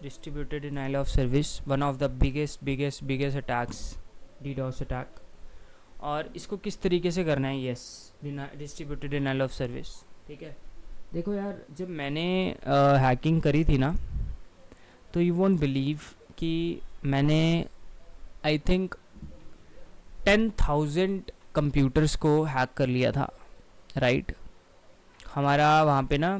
distributed denial of service, one of the biggest attacks, DDoS attack. और इसको किस तरीके से करना है, yes, distributed denial of service, ठीक है। देखो यार, जब मैंने हैकिंग करी थी ना, तो यू वोंट बिलीव कि मैंने आई थिंक 10,000 कंप्यूटर्स को हैक कर लिया था, राइट। हमारा वहाँ पे ना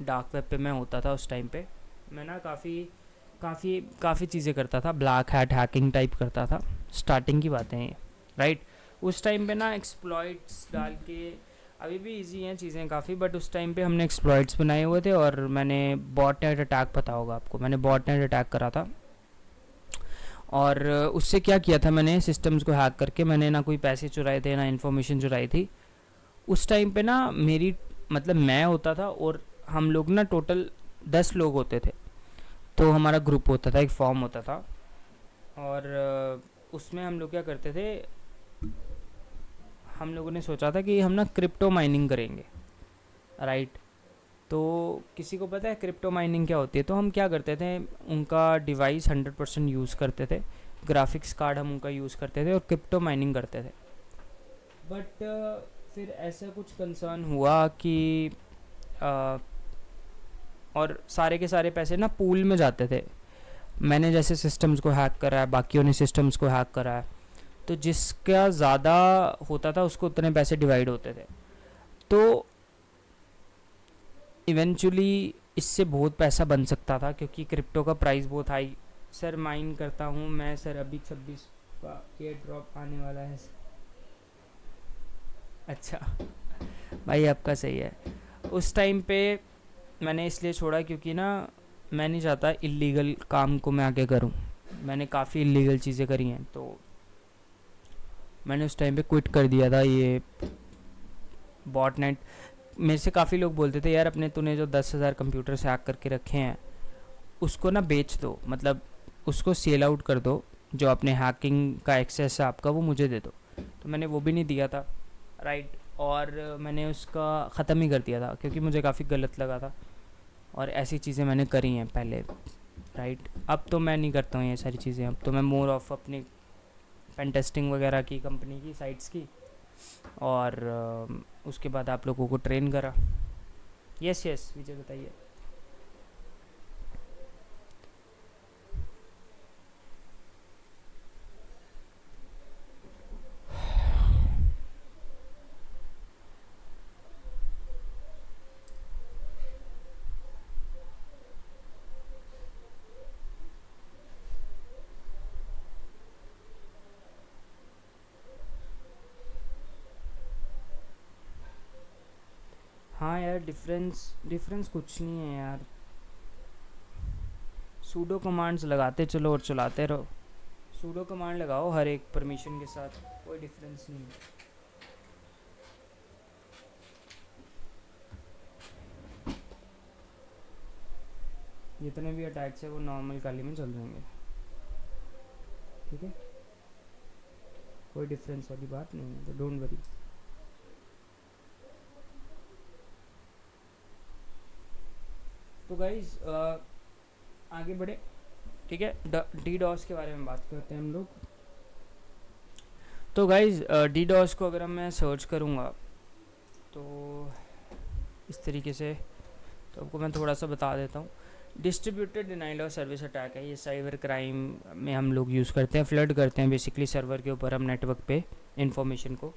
डार्क वेब पे मैं होता था उस टाइम पे, मैं ना काफ़ी चीज़ें करता था, ब्लैक हैट हैकिंग टाइप करता था, स्टार्टिंग की बातें हैं ये, राइट। उस टाइम पे ना एक्सप्लॉइट्स डाल के, अभी भी इजी हैं चीज़ें काफ़ी, बट उस टाइम पे हमने एक्सप्लॉइट्स बनाए हुए थे, और मैंने बॉटनेट अटैक, पता होगा आपको, मैंने बॉटनेट अटैक करा था। और उससे क्या किया था, मैंने सिस्टम्स को हैक करके, मैंने ना कोई पैसे चुराए थे, ना इन्फॉर्मेशन चुराई थी। उस टाइम पे ना मेरी, मतलब मैं होता था, और हम लोग ना टोटल 10 लोग होते थे। तो हमारा ग्रुप होता था, एक फॉर्म होता था, और उसमें हम लोग क्या करते थे, हम लोगों ने सोचा था कि हम ना क्रिप्टो माइनिंग करेंगे, राइट। तो किसी को पता है क्रिप्टो माइनिंग क्या होती है? तो हम क्या करते थे, उनका डिवाइस 100% यूज़ करते थे, ग्राफिक्स कार्ड हम उनका यूज़ करते थे, और क्रिप्टो माइनिंग करते थे। बट फिर ऐसा कुछ कंसर्न हुआ कि uh, और सारे के सारे पैसे ना पूल में जाते थे। मैंने जैसे सिस्टम्स को हैक करा है, बाकियों ने सिस्टम्स को हैक करा है, तो जिसका ज़्यादा होता था उसको उतने पैसे डिवाइड होते थे। तो इवेंचुअली इससे बहुत पैसा बन सकता था, क्योंकि क्रिप्टो का प्राइस बहुत हाई। सर माइन करता हूँ मैं सर, अभी 26 का एयर ड्रॉप आने वाला है। अच्छा भाई, आपका सही है। उस टाइम पे मैंने इसलिए छोड़ा क्योंकि ना, मैं नहीं चाहता इलीगल काम को मैं आगे करूँ। मैंने काफ़ी इलीगल चीज़ें करी हैं, तो मैंने उस टाइम पे क्विट कर दिया था ये बॉटनेट। मेरे से काफ़ी लोग बोलते थे, यार अपने तूने जो 10,000 कंप्यूटर हैक करके रखे हैं उसको ना बेच दो, मतलब उसको सेल आउट कर दो, जो अपने हैकिंग का एक्सेस है आपका वो मुझे दे दो। तो मैंने वो भी नहीं दिया था, राइट। और मैंने उसका ख़त्म ही कर दिया था, क्योंकि मुझे काफ़ी गलत लगा था, और ऐसी चीज़ें मैंने करी हैं पहले, राइट। अब तो मैं नहीं करता हूँ ये सारी चीज़ें, अब तो मैं मोर ऑफ अपनी पेन टेस्टिंग वगैरह की, कंपनी की साइट्स की, और उसके बाद आप लोगों को ट्रेन करा। यस यस, विजय बताइए। हाँ यार, डिफरेंस डिफरेंस कुछ नहीं है यार, सूडो कमांड्स लगाते चलो और चलाते रहो। सूडो कमांड लगाओ हर एक परमिशन के साथ, कोई डिफरेंस नहीं है। जितने भी अटैक्स है वो नॉर्मल काली में चल जाएंगे, ठीक है, कोई डिफरेंस वाली बात नहीं है, तो डोंट वरी। तो गाइज आगे बढ़े, ठीक है। डी डॉस के बारे में बात करते हैं हम लोग। तो गाइज डी डॉस को अगर मैं सर्च करूँगा तो इस तरीके से, तो आपको मैं थोड़ा सा बता देता हूँ। Distributed denial of service attack है ये, साइबर क्राइम में हम लोग यूज़ करते हैं, फ्लड करते हैं बेसिकली सर्वर के ऊपर हम नेटवर्क पे इंफॉर्मेशन को।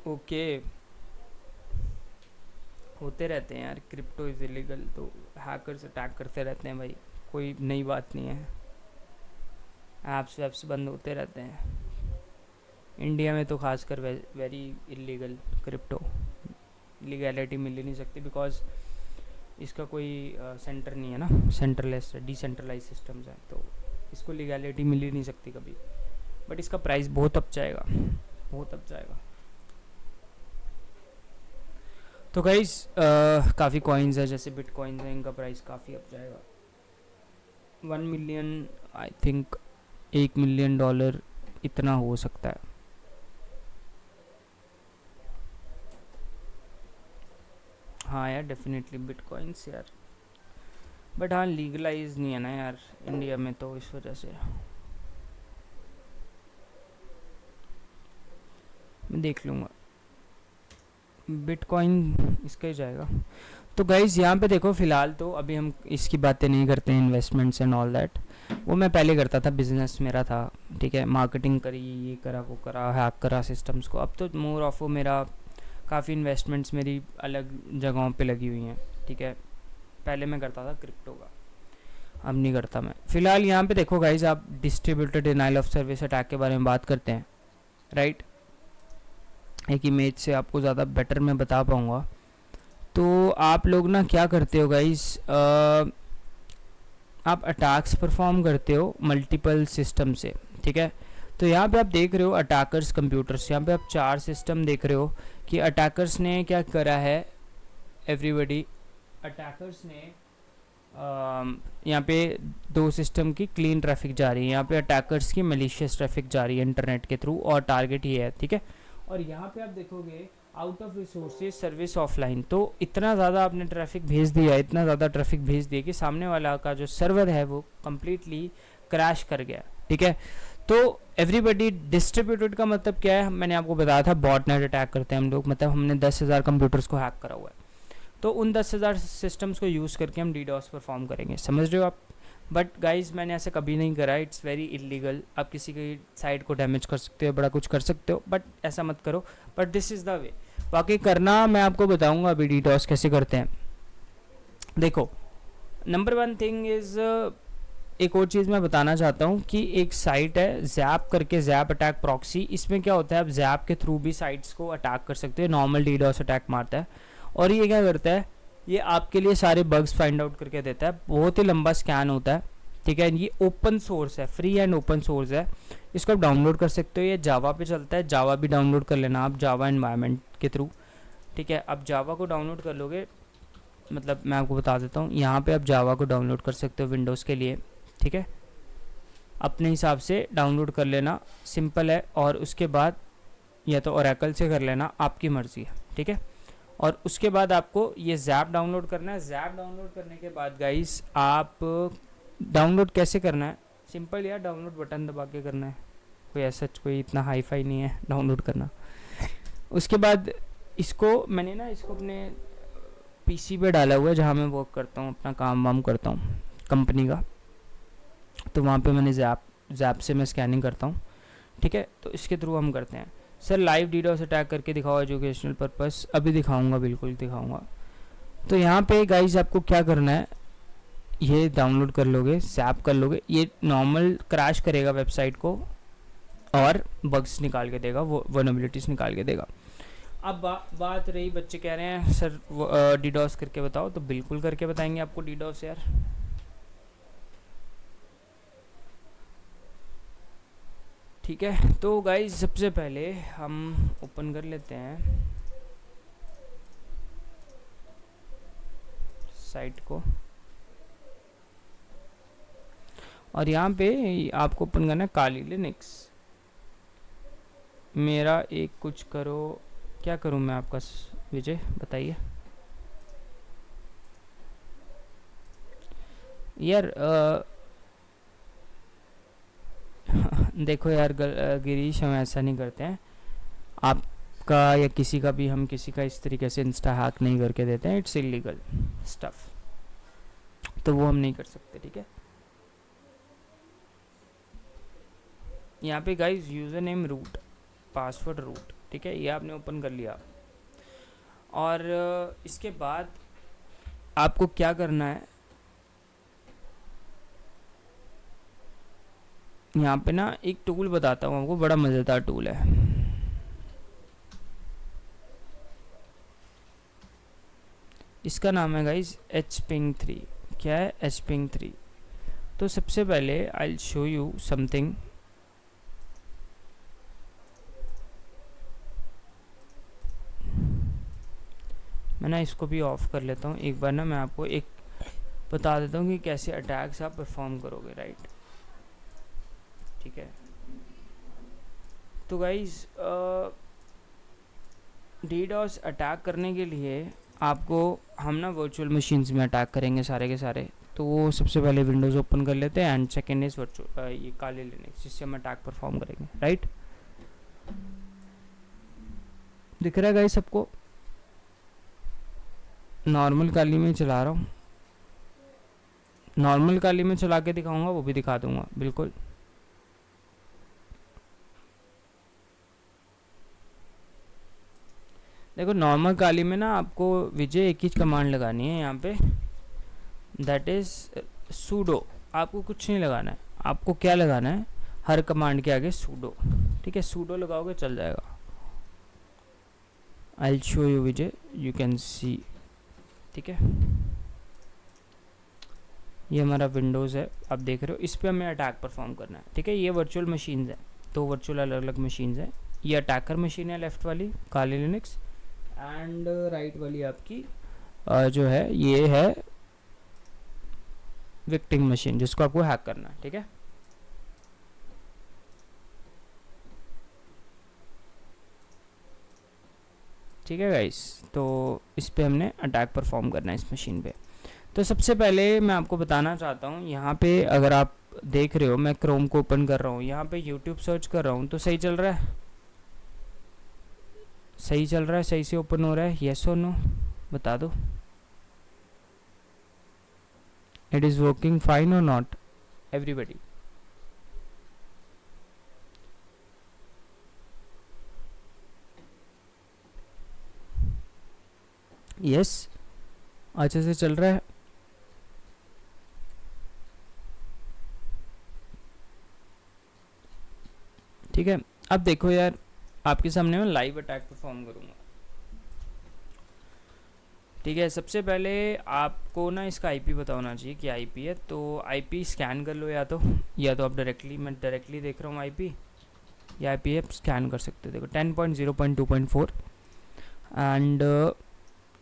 ओके, होते रहते हैं यार, क्रिप्टो इज़ इलीगल, तो हैकर्स अटैक करते रहते हैं भाई, कोई नई बात नहीं है। ऐप्स वैप्स बंद होते रहते हैं इंडिया में, तो खासकर वेरी इलीगल क्रिप्टो, लीगैलिटी मिल ही नहीं सकती, बिकॉज इसका कोई सेंटर नहीं है ना, सेंट्रलेस डिसेंट्रलाइज सिस्टम्स हैं, तो इसको लीगैलिटी मिल ही नहीं सकती कभी। बट इसका प्राइस बहुत अप जाएगा, बहुत अप जाएगा। तो गाइस काफ़ी कॉइन्स है, जैसे बिटकॉइंस हैं, इनका प्राइस काफ़ी अप जाएगा। 1 मिलियन, आई थिंक $1 मिलियन इतना हो सकता है। हाँ यार डेफिनेटली बिटकॉइंस यार, बट हाँ लीगलाइज नहीं है ना यार इंडिया में, तो इस वजह से मैं देख लूँगा। बिटकॉइन इसका ही जाएगा। तो गाइज़ यहाँ पे देखो, फ़िलहाल तो अभी हम इसकी बातें नहीं करते हैं, इन्वेस्टमेंट्स एंड ऑल दैट। वो मैं पहले करता था, बिजनेस मेरा था, ठीक है, मार्केटिंग करी, ये करा वो करा, हैक करा सिस्टम्स को। अब तो मोर ऑफ वो मेरा काफ़ी इन्वेस्टमेंट्स मेरी अलग जगहों पे लगी हुई हैं, ठीक है। पहले मैं करता था क्रिप्टो का, अब नहीं करता मैं। फ़िलहाल यहाँ पे देखो गाइज़, आप distributed denial of service attack के बारे में बात करते हैं, राइट। एक इमेज से आपको ज़्यादा बेटर मैं बता पाऊँगा। तो आप लोग ना क्या करते हो गाइज़, आप अटैक्स परफॉर्म करते हो मल्टीपल सिस्टम से, ठीक है। तो यहाँ पे आप देख रहे हो अटैकर्स कंप्यूटर्स, यहाँ पे आप 4 सिस्टम देख रहे हो कि अटैकर्स ने क्या करा है। एवरीबडी अटैकर्स ने यहाँ पे 2 सिस्टम की क्लीन ट्रैफिक जा रही है, यहाँ पे अटैकर्स की मलिशियस ट्रैफिक जा रही है इंटरनेट के थ्रू, और टारगेट ये है, ठीक है। और यहाँ पे आप देखोगे out of resources service offline, तो इतना ज़्यादा आपने ट्रैफिक भेज दिया, इतना ज़्यादा ट्रैफिक भेज दिया कि सामने वाला का जो सर्वर है वो कम्प्लीटली क्रैश कर गया, ठीक है। तो एवरीबडी डिस्ट्रीब्यूटेड का मतलब क्या है, मैंने आपको बताया था, बॉटनेट अटैक करते हैं हम लोग, मतलब हमने 10,000 कंप्यूटर्स को हैक करा हुआ है। तो उन 10,000 सिस्टम्स को यूज़ करके हम डीडॉस परफॉर्म करेंगे, समझ रहे हो आप। बट गाइज मैंने ऐसा कभी नहीं करा, इट्स वेरी इलीगल। आप किसी की साइट को डैमेज कर सकते हो, बड़ा कुछ कर सकते हो, बट ऐसा मत करो। But this is the way, बाकी करना मैं आपको बताऊंगा अभी डीडॉस कैसे करते हैं। देखो, नंबर 1 थिंग इज़, एक और चीज़ मैं बताना चाहता हूँ कि एक साइट है जैप करके, जैप अटैक प्रॉक्सी। इसमें क्या होता है, आप जैप के थ्रू भी साइट्स को अटैक कर सकते हो, नॉर्मल डीडॉस अटैक मारता है। और ये क्या करता है, ये आपके लिए सारे बग्स फाइंड आउट करके देता है, बहुत ही लंबा स्कैन होता है, ठीक है। ये ओपन सोर्स है, फ्री एंड ओपन सोर्स है, इसको आप डाउनलोड कर सकते हो। ये जावा पे चलता है, जावा भी डाउनलोड कर लेना आप, जावा एनवायरनमेंट के थ्रू, ठीक है। आप जावा को डाउनलोड कर लोगे, मतलब मैं आपको बता देता हूँ, यहाँ पे आप जावा को डाउनलोड कर सकते हो विंडोज़ के लिए, ठीक है। अपने हिसाब से डाउनलोड कर लेना, सिंपल है। और उसके बाद या तो ओरेकल से कर लेना, आपकी मर्ज़ी है, ठीक है। और उसके बाद आपको ये जैप डाउनलोड करना है। जैप डाउनलोड करने के बाद गाइस, आप डाउनलोड कैसे करना है, सिंपल यार, डाउनलोड बटन दबा के करना है, कोई ऐसा कोई इतना हाई फाई नहीं है डाउनलोड करना। उसके बाद इसको मैंने ना, इसको अपने पीसी पे डाला हुआ है जहाँ मैं वर्क करता हूँ, अपना काम वाम करता हूँ कंपनी का। तो वहाँ पे मैंने जैप से मैं स्कैनिंग करता हूँ, ठीक है। तो इसके थ्रू हम करते हैं। सर लाइव डीडॉस अटैक करके दिखाओ एजुकेशनल पर्पस, अभी दिखाऊंगा, बिल्कुल दिखाऊंगा। तो यहाँ पे गाइज आपको क्या करना है, ये डाउनलोड कर लोगे, जैप कर लोगे, ये नॉर्मल क्रैश करेगा वेबसाइट को और बग्स निकाल के देगा, वो वल्नरेबिलिटीज निकाल के देगा। अब बात रही, बच्चे कह रहे हैं सर डीडॉस करके बताओ, तो बिल्कुल करके बताएंगे आपको डीडॉस यार। ठीक है, तो गाइज सबसे पहले हम ओपन कर लेते हैं साइट को, और यहाँ पे आपको ओपन करना है काली लिनक्स। मेरा एक कुछ करो, क्या करूँ मैं आपका विजय बताइए यार। देखो यार गिरीश, हम ऐसा नहीं करते हैं, आपका या किसी का भी, हम किसी का इस तरीके से इंस्टा हैक नहीं करके देते हैं, इट्स इलीगल स्टफ, तो वो हम नहीं कर सकते, ठीक है। यहाँ पे guys user name root, password root, ठीक है, ये आपने ओपन कर लिया। और इसके बाद आपको क्या करना है, यहाँ पे ना एक टूल बताता हूँ आपको, बड़ा मज़ेदार टूल है। इसका नाम है गाइस hping3। क्या है hping3? तो सबसे पहले I will show you something. मैं ना इसको भी ऑफ कर लेता हूँ एक बार ना, मैं आपको एक बता देता हूँ कि कैसे अटैक्स आप परफॉर्म करोगे, राइट, ठीक है। तो गाइस डीडॉस अटैक करने के लिए आपको हम ना वर्चुअल मशीन्स में अटैक करेंगे सारे के सारे। तो वो सबसे पहले विंडोज़ ओपन कर लेते हैं एंड सेकेंड इज़ वर्चुअल ये काली लिनक्स, जिससे हम अटैक परफॉर्म करेंगे। राइट, दिख रहा है गाइस सबको? नॉर्मल काली में चला रहा हूँ, नॉर्मल काली में चला के दिखाऊंगा, वो भी दिखा दूंगा बिल्कुल। देखो नॉर्मल काली में ना आपको विजय एक ही कमांड लगानी है यहाँ पे, दैट इज़ सूडो। आपको कुछ नहीं लगाना है, आपको क्या लगाना है, हर कमांड के आगे सूडो। ठीक है, सूडो लगाओगे चल जाएगा। I will show you Vijay, you can see. ठीक है, ये हमारा विंडोज़ है, आप देख रहे हो, इस पर हमें अटैक परफॉर्म करना है। ठीक है, ये वर्चुअल मशीन्स है, तो वर्चुअल अलग अलग मशीन्स हैं। ये अटैकर मशीन है लेफ़्ट वाली काली लिनक्स, एंड राइट वाली आपकी जो है ये है विक्टिम मशीन, जिसको आपको हैक करना है। ठीक है, ठीक है गाइस, तो इस पे हमने अटैक परफॉर्म करना है इस मशीन पे। तो सबसे पहले मैं आपको बताना चाहता हूँ, यहाँ पे अगर आप देख रहे हो मैं क्रोम को ओपन कर रहा हूँ, यहाँ पे यूट्यूब सर्च कर रहा हूँ, तो सही चल रहा है, सही चल रहा है, सही से ओपन हो रहा है, येस और नो बता दो। इट इज़ वर्किंग फाइन और नॉट एवरीबडी? यस, अच्छे से चल रहा है। ठीक है, अब देखो यार, आपके सामने मैं लाइव अटैक परफॉर्म करूँगा। ठीक है, सबसे पहले आपको ना इसका आईपी पता होना चाहिए कि आईपी है, तो आईपी स्कैन कर लो, या तो आप डायरेक्टली, मैं डायरेक्टली देख रहा हूँ आईपी, या आईपी आप स्कैन कर सकते हो। देखो 10.0.2.4 एंड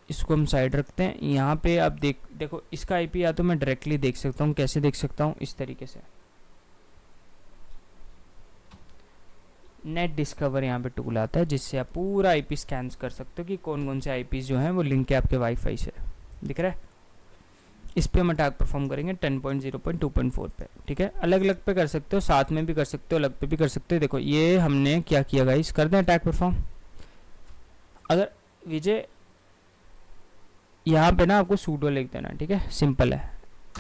इसको हम साइड रखते हैं। यहाँ पे आप देखो इसका आईपी या तो मैं डायरेक्टली देख सकता हूँ, कैसे देख सकता हूँ, इस तरीके से नेट डिस्कवर यहाँ पे टूल आता है, जिससे आप पूरा आईपी स्कैन कर सकते हो कि कौन कौन से आईपी जो हैं वो लिंक है आपके वाईफाई से। दिख रहा है? इस पे हम अटैक परफॉर्म करेंगे 10.0.2.4 पे। ठीक है, अलग अलग पे कर सकते हो, साथ में भी कर सकते हो, अलग पे भी कर सकते हो। देखो ये हमने क्या किया गाइस, कर दें अटैक परफॉर्म। अगर विजय यहाँ पे ना आपको सूडो लिख देना, ठीक है, सिंपल है,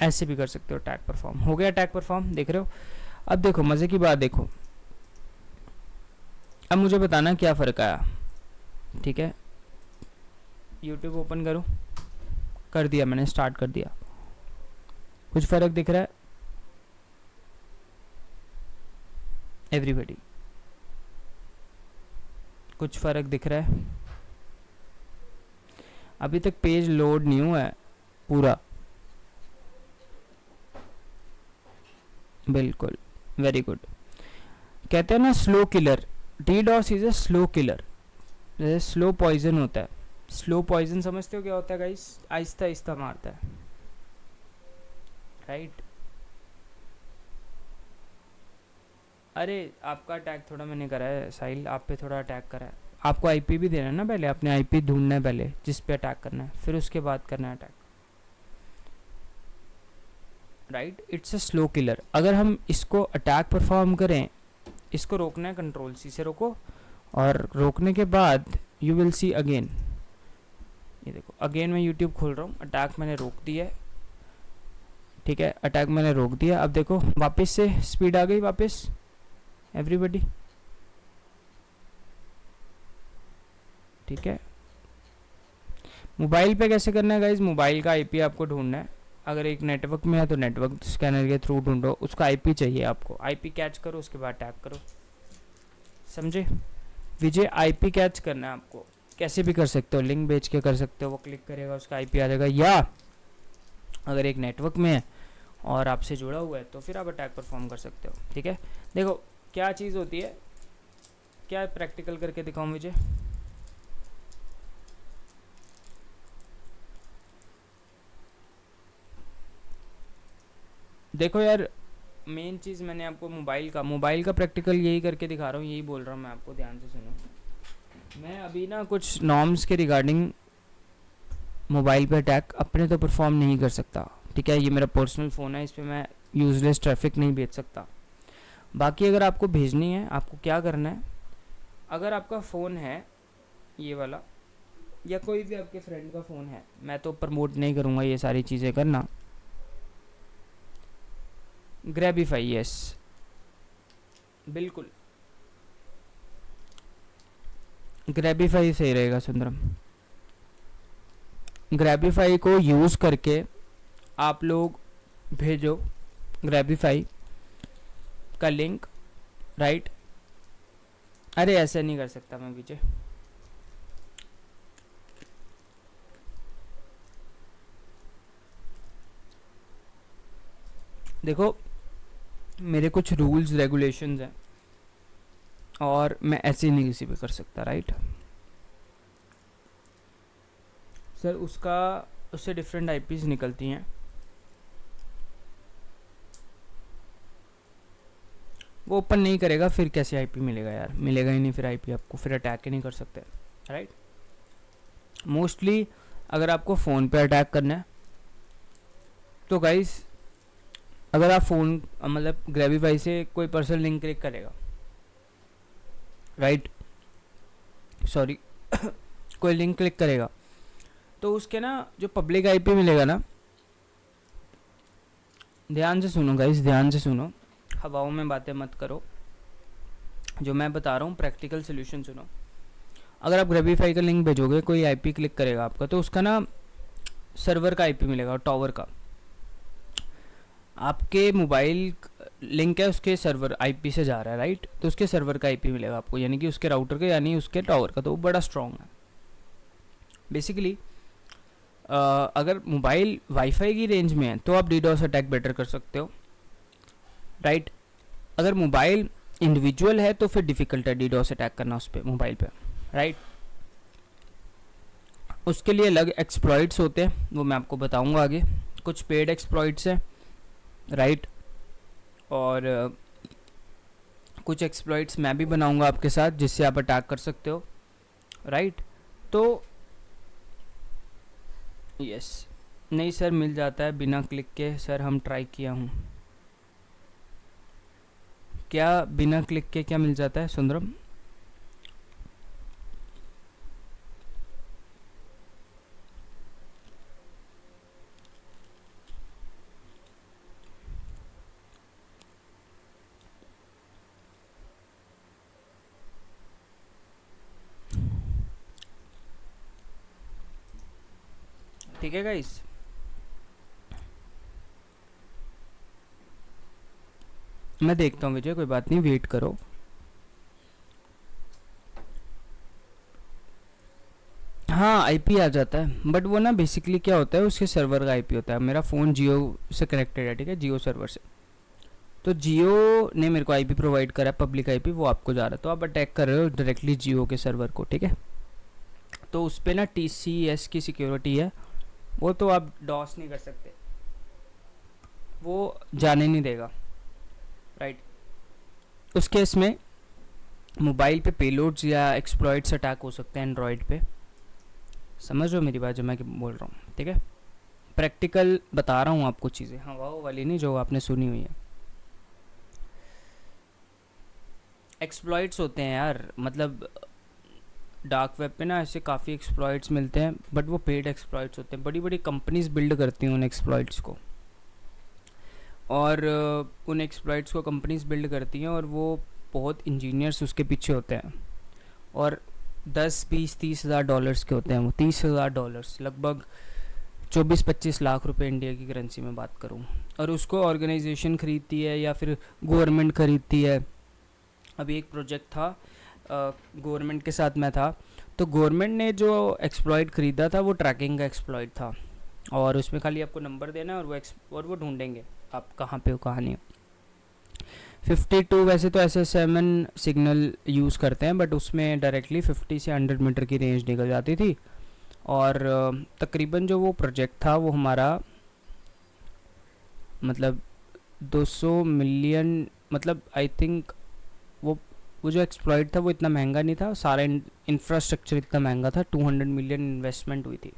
ऐसे भी कर सकते हो अटैक परफॉर्म। हो गया अटैक परफॉर्म, देख रहे हो? अब देखो मज़े की बात, देखो अब मुझे बताना क्या फ़र्क आया। ठीक है, यूट्यूब ओपन करूँ, कर दिया मैंने, स्टार्ट कर दिया, कुछ फ़र्क दिख रहा है एवरीबडी? कुछ फ़र्क दिख रहा है? अभी तक पेज लोड नहीं हुआ है पूरा, बिल्कुल, वेरी गुड। कहते हैं ना slow killer, DDoS is a slow killer, जैसे स्लो पॉइजन होता है। स्लो पॉइजन समझते हो क्या होता है गाइस? आहिस्ता आहिस्ता मारता है, राइट? अरे आपका अटैक थोड़ा मैंने करा है साहिल, आप पे थोड़ा अटैक करा है। आपको आईपी भी देना है ना, पहले अपने आईपी ढूंढना है पहले जिस पे अटैक करना है, फिर उसके बाद करना है attack, right? It's a slow killer. अगर हम इसको अटैक परफॉर्म करें, इसको रोकना है, कंट्रोल सी से रोको, और रोकने के बाद यू विल सी अगेन, ये देखो अगेन मैं यूट्यूब खोल रहा हूँ, अटैक मैंने रोक दिया है। ठीक है, अटैक मैंने रोक दिया, अब देखो वापस से स्पीड आ गई वापस एवरीबडी। ठीक है, मोबाइल पे कैसे करना है गाइज? मोबाइल का आईपी आपको ढूंढना है, अगर एक नेटवर्क में है तो नेटवर्क स्कैनर के थ्रू ढूंढो, उसका आईपी चाहिए आपको, आईपी कैच करो, उसके बाद टैप करो, समझे? विजय आईपी कैच करना है आपको, कैसे भी कर सकते हो, लिंक भेज के कर सकते हो, वो क्लिक करेगा उसका आईपी आ जाएगा, या अगर एक नेटवर्क में है और आपसे जुड़ा हुआ है तो फिर आप अटैक परफॉर्म कर सकते हो। ठीक है, देखो क्या चीज़ होती है, क्या प्रैक्टिकल करके दिखाऊं विजय? देखो यार, मेन चीज़ मैंने आपको मोबाइल का प्रैक्टिकल यही करके दिखा रहा हूँ, यही बोल रहा हूँ मैं आपको, ध्यान से सुनो। मैं अभी ना कुछ नॉर्म्स के रिगार्डिंग मोबाइल पे अटैक अपने तो परफॉर्म नहीं कर सकता, ठीक है। ये मेरा पर्सनल फ़ोन है, इस पर मैं यूजलेस ट्रैफिक नहीं भेज सकता। बाकी अगर आपको भेजनी है, आपको क्या करना है, अगर आपका फ़ोन है ये वाला या कोई भी आपके फ्रेंड का फ़ोन है, मैं तो प्रमोट नहीं करूँगा ये सारी चीज़ें करना। ग्रैबिफाई, यस बिल्कुल, ग्रैबिफाई सही रहेगा सुंदरम। ग्रैबिफाई को यूज़ करके आप लोग भेजो ग्रैबिफाई का लिंक, राइट। अरे ऐसे नहीं कर सकता मैं विजय, देखो मेरे कुछ रूल्स रेगुलेशंस हैं और मैं ऐसे नहीं किसी पे कर सकता, राइट। सर उससे डिफरेंट आईपीज निकलती हैं, वो ओपन नहीं करेगा फिर कैसे आईपी मिलेगा यार, मिलेगा ही नहीं फिर आईपी आपको, फिर अटैक ही नहीं कर सकते, राइट। मोस्टली अगर आपको फ़ोन पे अटैक करना है तो गाइस, अगर आप फ़ोन मतलब ग्रैबिफाई से कोई पर्सनल लिंक क्लिक करेगा, राइट, सॉरी कोई लिंक क्लिक करेगा तो उसके ना जो पब्लिक आईपी मिलेगा ना, ध्यान से सुनो गाइस, ध्यान से सुनो, हवाओं में बातें मत करो, जो मैं बता रहा हूँ प्रैक्टिकल सोल्यूशन सुनो। अगर आप ग्रैबिफाई का लिंक भेजोगे, कोई आईपी क्लिक करेगा आपका, तो उसका ना सर्वर का आईपी मिलेगा, टावर का। आपके मोबाइल लिंक है उसके सर्वर आईपी से जा रहा है, राइट, तो उसके सर्वर का आईपी मिलेगा आपको, यानी कि उसके राउटर का, यानी उसके टावर का, तो वो बड़ा स्ट्रॉन्ग है बेसिकली। अगर मोबाइल वाईफाई की रेंज में है तो आप डीडोस अटैक बेटर कर सकते हो, राइट। अगर मोबाइल इंडिविजुअल है तो फिर डिफ़िकल्ट है डीडोस अटैक करना उस पर, मोबाइल पे, राइट। उसके लिए अलग एक्सप्लॉइट्स होते हैं, वो मैं आपको बताऊंगा आगे। कुछ पेड एक्सप्लॉइट्स हैं, राइट, और कुछ एक्सप्लॉइट्स मैं भी बनाऊंगा आपके साथ जिससे आप अटैक कर सकते हो, राइट। तो यस, नहीं सर मिल जाता है बिना क्लिक के, सर हम ट्राई किया हूँ। क्या बिना क्लिक के क्या मिल जाता है सुंदरम? ठीक है गाइस, मैं देखता हूँ विजय, कोई बात नहीं, वेट करो। हाँ आईपी आ जाता है, बट वो ना बेसिकली क्या होता है, उसके सर्वर का आईपी होता है। मेरा फ़ोन जियो से कनेक्टेड है, ठीक है, जियो सर्वर से, तो जियो ने मेरे को आईपी प्रोवाइड करा है, पब्लिक आईपी, वो आपको जा रहा है, तो आप अटैक कर रहे हो डायरेक्टली जियो के सर्वर को, ठीक है। तो उस पर ना टीसीएस की सिक्योरिटी है, वो तो आप डॉस नहीं कर सकते, वो जाने नहीं देगा, राइट। उस केस में मोबाइल पे पेलोड्स या एक्सप्लॉइट्स अटैक हो सकते हैं एंड्रॉयड पे, समझ रहे हो मेरी बात जो मैं बोल रहा हूँ, ठीक है। प्रैक्टिकल बता रहा हूँ आपको चीज़ें, हाँ वाह वाली नहीं जो आपने सुनी हुई है। एक्सप्लॉइट्स होते हैं यार, मतलब डार्क वेब पे ना ऐसे काफ़ी एक्सप्लॉइट्स मिलते हैं, बट वो पेड एक्सप्लॉइट्स होते हैं, बड़ी बड़ी कंपनीज बिल्ड करती हैं उन एक्सप्लॉइट्स को, और उन एक्सप्लॉइट्स को कंपनीज बिल्ड करती हैं, और वो बहुत इंजीनियर्स उसके पीछे होते हैं, और 10-20-30 हज़ार डॉलर्स के होते हैं वो, $30,000, लगभग 24-25 लाख रुपए इंडिया की करेंसी में बात करूँ, और उसको ऑर्गेनाइजेशन खरीदती है या फिर गवर्नमेंट खरीदती है। अभी एक प्रोजेक्ट था, गवर्नमेंट के साथ मैं था, तो गवर्नमेंट ने जो एक्सप्लॉइट ख़रीदा था वो ट्रैकिंग का एक्सप्लॉइट था, और उसमें खाली आपको नंबर देना है और वो ढूंढेंगे आप कहाँ पे हो कहाँ नहीं हो। 52 वैसे तो SS7 सिग्नल यूज़ करते हैं, बट उसमें डायरेक्टली 50 से 100 मीटर की रेंज निकल जाती थी, और तकरीबन जो वो प्रोजेक्ट था वो हमारा मतलब 200 मिलियन, मतलब आई थिंक वो जो एक्सप्लॉइट था वो इतना महंगा नहीं था, सारा इंफ्रास्ट्रक्चर इतना महंगा था, 200 मिलियन इन्वेस्टमेंट हुई थी,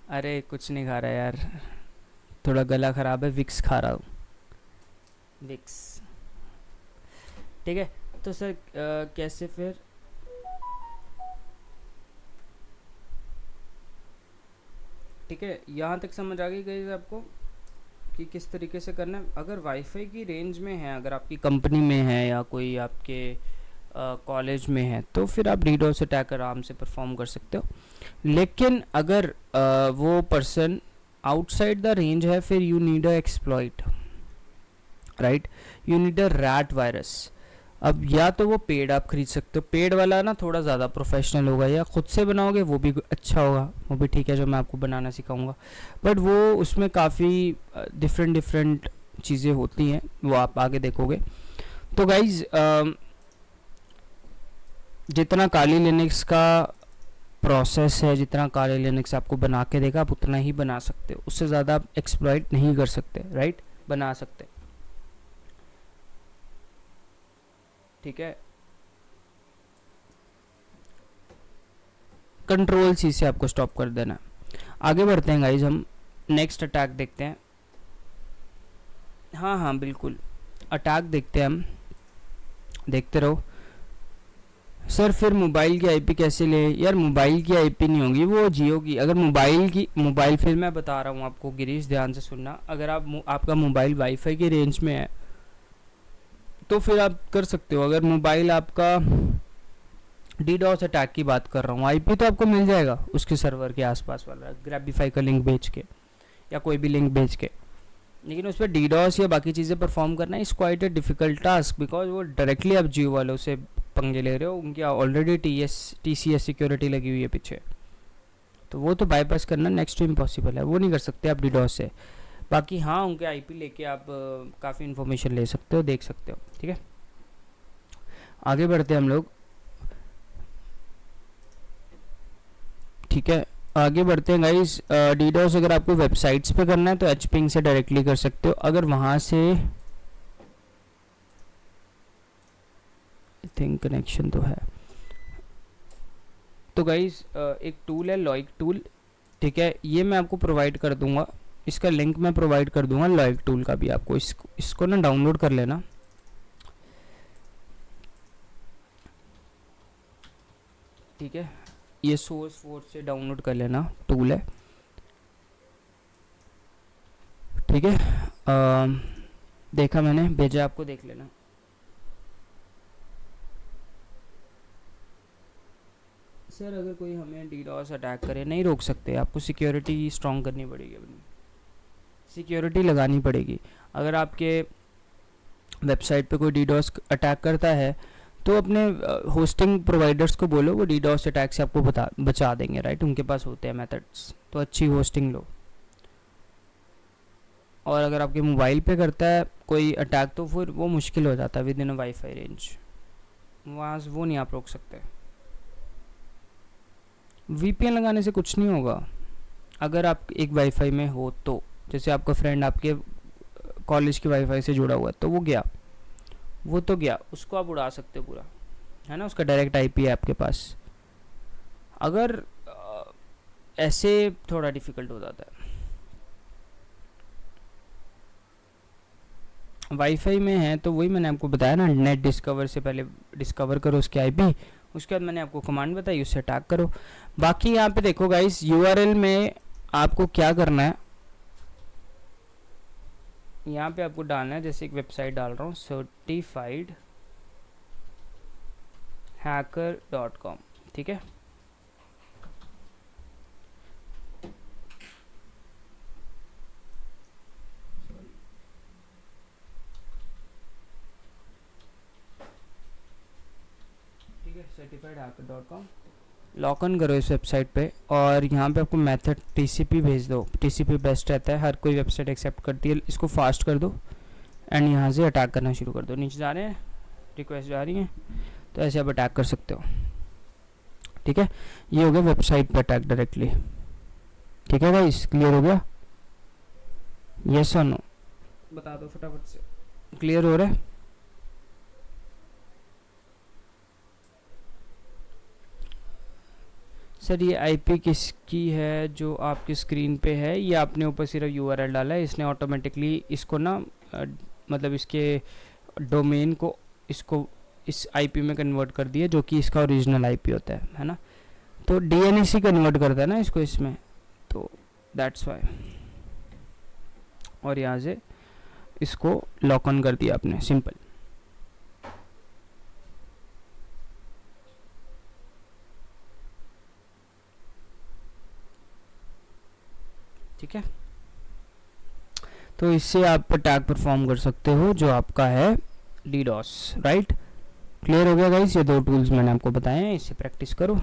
अरे कुछ नहीं खा रहा यार, थोड़ा गला ख़राब है, विक्स खा रहा हूँ, विक्स। ठीक है। तो सर कैसे फिर, ठीक है, यहाँ तक समझ आ गई गई आपको कि किस तरीके से करना है। अगर वाईफाई की रेंज में है, अगर आपकी कंपनी में है या कोई आपके कॉलेज में है, तो फिर आप डीडोस अटैक आराम से परफॉर्म कर सकते हो। लेकिन अगर वो पर्सन आउटसाइड द रेंज है, फिर you need a exploit, right, you need a rat virus. अब या तो वो पेड आप खरीद सकते हो, पेड वाला ना थोड़ा ज़्यादा प्रोफेशनल होगा, या खुद से बनाओगे वो भी अच्छा होगा, वो भी ठीक है, जो मैं आपको बनाना सिखाऊंगा। बट वो उसमें काफ़ी डिफरेंट डिफरेंट चीज़ें होती हैं, वो आप आगे देखोगे। तो गाइज जितना काली लिनक्स का प्रोसेस है, जितना काली लिनक्स आपको बना के देगा, आप उतना ही बना सकते हो, उससे ज़्यादा आप एक्सप्लॉइट नहीं कर सकते, राइट, बना सकते, ठीक है। कंट्रोल सी से आपको स्टॉप कर देना है। आगे बढ़ते हैं गाइज, हम नेक्स्ट अटैक देखते हैं। हाँ हाँ बिल्कुल, अटैक देखते हैं हम, देखते रहो। सर फिर मोबाइल की आईपी कैसे ले? यार मोबाइल की आईपी नहीं होगी, वो जियो की। अगर मोबाइल फिर मैं बता रहा हूँ आपको गिरीश, ध्यान से सुनना। अगर आपका मोबाइल वाईफाई की रेंज में है तो फिर आप कर सकते हो। अगर मोबाइल आपका डीडॉस अटैक की बात कर रहा हूँ, आईपी तो आपको मिल जाएगा उसके सर्वर के आसपास वाला, ग्रैबिफाई का लिंक भेज के या कोई भी लिंक भेज के। लेकिन उस पर डीडॉस या बाकी चीज़ें परफॉर्म करना is quite a difficult task, because वो डायरेक्टली आप जियो वालों से पंगे ले रहे हो, उनकी ऑलरेडी TCS सिक्योरिटी लगी हुई है पीछे, तो वो तो बाईपास करना नेक्स्ट टू इम्पॉसिबल है, वो नहीं कर सकते आप डीडॉस से। बाकी हाँ, उनके आईपी लेके आप काफ़ी इन्फॉर्मेशन ले सकते हो, देख सकते हो, ठीक है। आगे बढ़ते हैं हम लोग, ठीक है, आगे बढ़ते हैं गाइस। डीडोस अगर आपको वेबसाइट्स पे करना है तो एचपिंग से डायरेक्टली कर सकते हो। अगर वहाँ से आई थिंक कनेक्शन तो है, तो गाइस एक टूल है लॉइक टूल, ठीक है, ये मैं आपको प्रोवाइड कर दूंगा, इसका लिंक मैं प्रोवाइड कर दूंगा लॉइक टूल का भी आपको। इसको ना डाउनलोड कर लेना, ठीक है, ये सोर्स फोर्स से डाउनलोड कर लेना टूल है, ठीक है। देखा मैंने, भेजा आपको, देख लेना। सर अगर कोई हमें डीडॉस अटैक करे, नहीं रोक सकते, आपको सिक्योरिटी स्ट्रॉन्ग करनी पड़ेगी, अपनी सिक्योरिटी लगानी पड़ेगी। अगर आपके वेबसाइट पे कोई डीडॉस अटैक करता है तो अपने होस्टिंग प्रोवाइडर्स को बोलो, वो डीडॉस अटैक से आपको बचा देंगे, राइट, उनके पास होते हैं मेथड्स। तो अच्छी होस्टिंग लो। और अगर आपके मोबाइल पे करता है कोई अटैक तो फिर वो मुश्किल हो जाता है with in a wifi range, वहाँ वो नहीं आप रोक सकते। VPN लगाने से कुछ नहीं होगा, अगर आप एक वाईफाई में हो तो। जैसे आपका फ्रेंड आपके कॉलेज के वाईफाई से जुड़ा हुआ है तो वो गया, वो तो गया, उसको आप उड़ा सकते हो पूरा, है ना, उसका डायरेक्ट आईपी है आपके पास। अगर ऐसे थोड़ा डिफ़िकल्ट हो जाता है। वाईफाई में है तो वही मैंने आपको बताया ना, नेट डिस्कवर से पहले डिस्कवर करो उसके आईपी, उसके बाद मैंने आपको कमांड बताई, उससे अटैक करो। बाकी यहाँ पे देखो गाइस, URL में आपको क्या करना है, यहाँ पे आपको डालना है, जैसे एक वेबसाइट डाल रहा हूँ, certifiedhacker.com, ठीक है। ठीक है, certifiedhacker.com लॉग इन करो इस वेबसाइट पे, और यहाँ पे आपको मेथड TCP भेज दो। TCP बेस्ट रहता है, हर कोई वेबसाइट एक्सेप्ट करती है। इसको फास्ट कर दो एंड यहाँ से अटैक करना शुरू कर दो। नीचे जा रहे हैं, रिक्वेस्ट जा रही है, तो ऐसे आप अटैक कर सकते हो, ठीक है। ये हो गया वेबसाइट पे अटैक डायरेक्टली, ठीक है भाई, क्लियर हो गया? यस और नो बता दो फटाफट से, क्लियर हो रहा है? सर ये आईपी किसकी है जो आपकी स्क्रीन पे है? ये आपने ऊपर सिर्फ यूआरएल डाला है, इसने ऑटोमेटिकली इसको ना मतलब इसके डोमेन को इसको इस आईपी में कन्वर्ट कर दिया, जो कि इसका ओरिजिनल आईपी होता है ना। तो डीएनएस ही कन्वर्ट करता है ना इसको इसमें, तो दैट्स वाई। और यहाँ से इसको लॉक ऑन कर दिया आपने, सिंपल। ठीक है, तो इससे आप टैग परफॉर्म कर सकते हो जो आपका है डीडॉस, राइट। क्लियर हो गया गाइस? ये दो टूल्स मैंने आपको बताए हैं, इससे प्रैक्टिस करो।